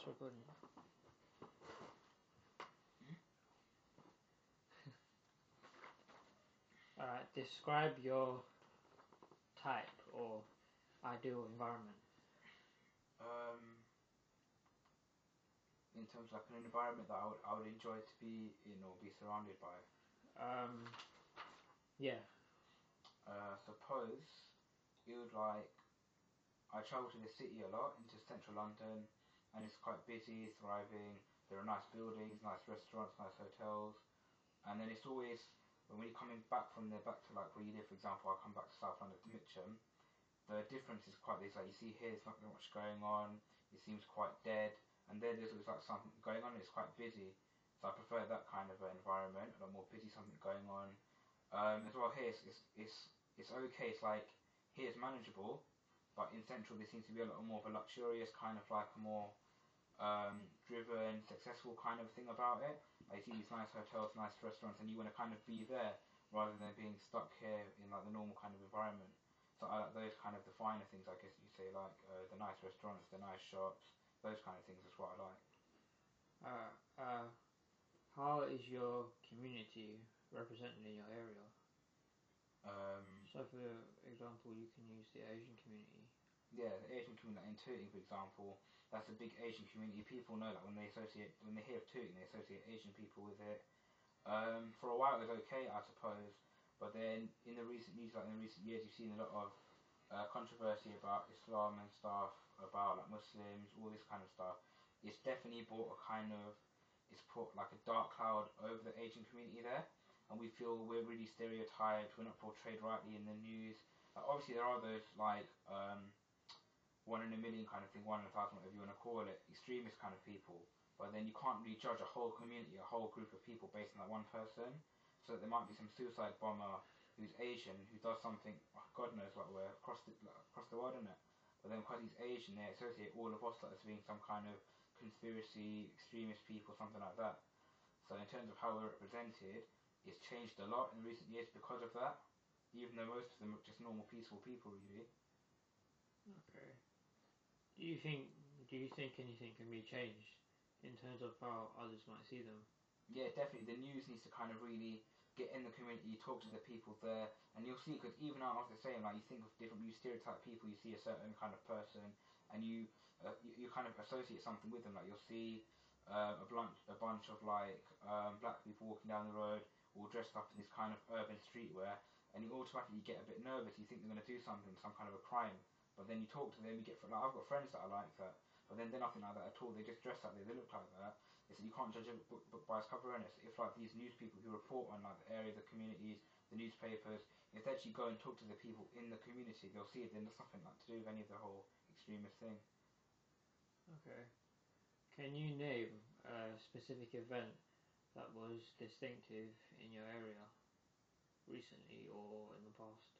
It's recording. Alright, describe your type or ideal environment. In terms of like an environment that I would enjoy to be in or be surrounded by. Yeah. Suppose it would like I travel to the city a lot into central London, and it's quite busy, thriving. There are nice buildings, nice restaurants, nice hotels, and then it's always when you're coming back from there back to like where you live. For example, I come back to South London to Mitcham. The difference is quite big. Like you see here, there's not much going on. It seems quite dead, and there's always like something going on. And it's quite busy, so I prefer that kind of environment. A lot more busy, something going on. As well here, it's okay. It's like here it's manageable, but in central there seems to be a lot more of a luxurious kind of like a more driven, successful kind of thing about it. Like you see these nice hotels, nice restaurants, and you want to kind of be there rather than being stuck here in like the normal kind of environment. So I like those kind of the finer things, I guess you say, like the nice restaurants, the nice shops, those kind of things is what I like. How is your community represented in your area? So for example, you can use the Asian community. Yeah, the Asian community, like in Tooting, for example, that's a big Asian community. People know that when they hear of Tooting, they associate Asian people with it. For a while it was okay, I suppose, but then in the recent years, you've seen a lot of controversy about Islam and stuff, about like Muslims, all this kind of stuff. It's definitely it's put like a dark cloud over the Asian community there, and we feel we're really stereotyped. We're not portrayed rightly in the news. Obviously, there are those like one in a million kind of thing, one in a thousand, whatever you want to call it, extremist kind of people. But then you can't really judge a whole community, a whole group of people based on that one person. So there might be some suicide bomber who's Asian who does something, God knows what, where across the world, isn't it? But then because he's Asian, they associate all of us as being some kind of conspiracy, extremist people, something like that. So in terms of how we're represented, it's changed a lot in recent years because of that. Even though most of them are just normal, peaceful people, really. Okay. Do you think anything can be changed in terms of how others might see them? Yeah, definitely. The news needs to kind of really get in the community, talk to the people there, and you'll see, because even after saying, like, you think of different, you stereotype people, you see a certain kind of person, and you kind of associate something with them. Like, you'll see a bunch of, like, black people walking down the road, all dressed up in this kind of urban streetwear, and you automatically get a bit nervous. You think they're going to do something, some kind of a crime. But then you talk to them, you get, like, I've got friends that are like that, but then they're nothing like that at all. They just dress like they look like that. They said you can't judge a book by its cover, and if like these news people who report on like the area, the communities, the newspapers, if they actually go and talk to the people in the community, they'll see it. Then there's nothing like to do with any of the whole extremist thing. Okay. Can you name a specific event that was distinctive in your area recently or in the past?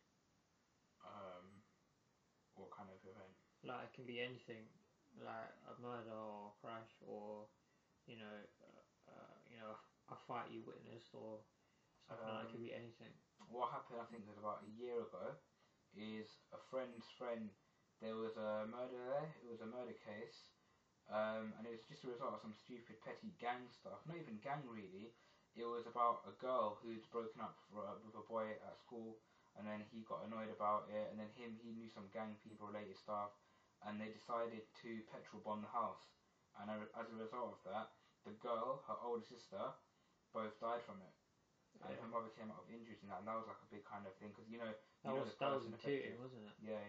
What kind of event? Like it can be anything, like a murder or a crash or you know, a fight you witnessed or something like that. It could be anything. What happened, I think, was about a year ago. Is a friend's friend. There was a murder there. It was a murder case, and it was just a result of some stupid petty gang stuff. Not even gang really. It was about a girl who'd broken up with a boy at school, and then he got annoyed about it, and then he knew some gang people related stuff, and they decided to petrol bomb the house. And as a result of that, the girl, her older sister, both died from it. And her mother came out with injuries and that was like a big kind of thing, because That was person in affected. Tooting, wasn't it? Yeah.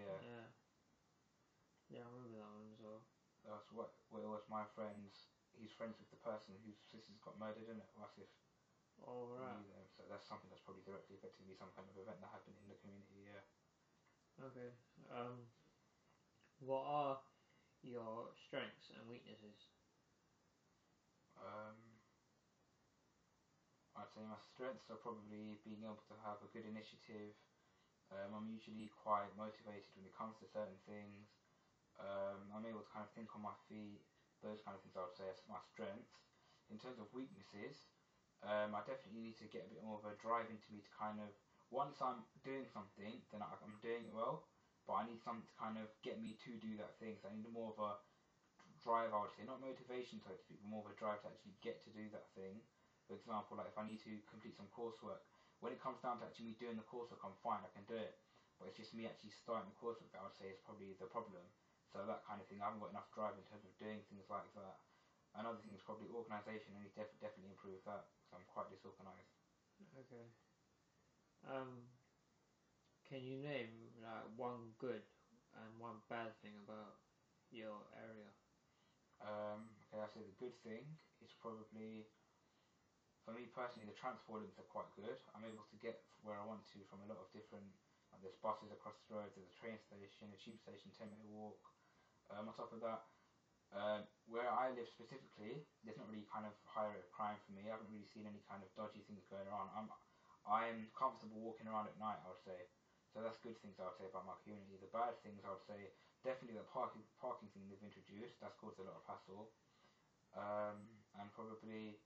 Yeah, I remember that one as well. That's what it was. My friend's. He's friends with the person whose sisters got murdered in it. That's if Oh right. knew them. So that's something that's probably directly affected me. Some kind of event that happened in the community. Yeah. Okay. What are your strengths and weaknesses? I'd say my strengths are probably being able to have a good initiative. I'm usually quite motivated when it comes to certain things. I'm able to kind of think on my feet. Those kind of things I would say are my strengths. In terms of weaknesses, I definitely need to get a bit more of a drive into me to kind of, once I'm doing something, then I'm doing it well, but I need something to kind of get me to do that thing. So I need more of a drive, I would say, not motivation, so to speak, but more of a drive to actually get to do that thing. For example, like if I need to complete some coursework, when it comes down to actually me doing the coursework, I'm fine, I can do it. But it's just me actually starting the coursework that I would say is probably the problem. So that kind of thing, I haven't got enough drive in terms of doing things like that. Another thing is probably organisation. I need to definitely improve that because I'm quite disorganised. Okay. Can you name like one good and one bad thing about your area? Okay, I say the good thing is probably, for me personally, the transport links are quite good. I'm able to get where I want to from a lot of different, like there's buses across the road, there's a train station, a tube station, 10-minute walk. On top of that, where I live specifically, there's not really kind of high rate of crime for me. I haven't really seen any kind of dodgy things going on. I'm comfortable walking around at night, I would say. So that's good things I would say about my community. The bad things I would say, definitely the parking thing they've introduced, that's caused a lot of hassle. And probably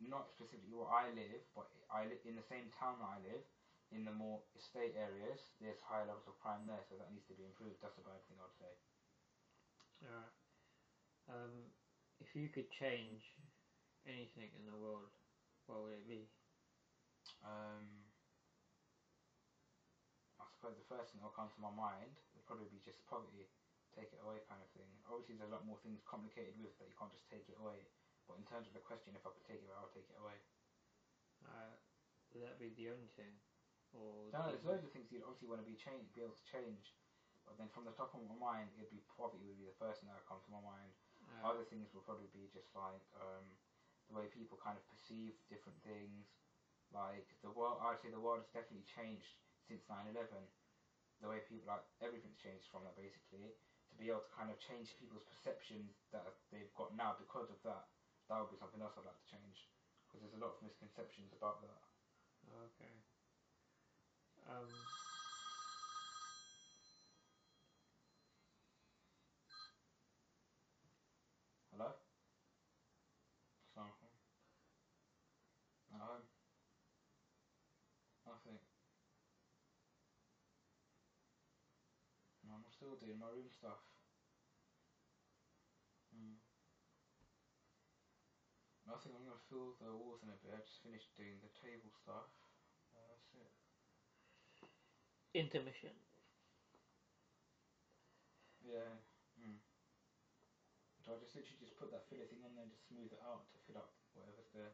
not specifically where I live, but I live in the same town that I live, in the more estate areas, there's higher levels of crime there, so that needs to be improved. That's a bad thing I would say. Alright. If you could change anything in the world, what would it be? I suppose the first thing that will come to my mind would probably be just poverty, take it away kind of thing. Obviously there's a lot more things complicated with that, you can't just take it away. But in terms of the question, if I could take it away, I would take it away. Would that be the only thing? Or No, there's loads of things you'd obviously want to be able to change. But then from the top of my mind, it'd be poverty would be the first thing that would come to my mind. Other things would probably be just like the way people kind of perceive different things. Like the world, I'd say the world has definitely changed since 9/11. The way people, like everything's changed from that basically. To be able to kind of change people's perceptions that they've got now because of that, that would be something else I'd like to change. Because there's a lot of misconceptions about that. Okay. Hello? Assalamu alaikum. At home? Nothing. No, I'm still doing my room stuff. Nothing, I'm going to fill the walls in a bit. I just finished doing the table stuff. That's it. Intermission. Yeah. So I just literally just put that filler thing on there and just smooth it out to fill up whatever's there.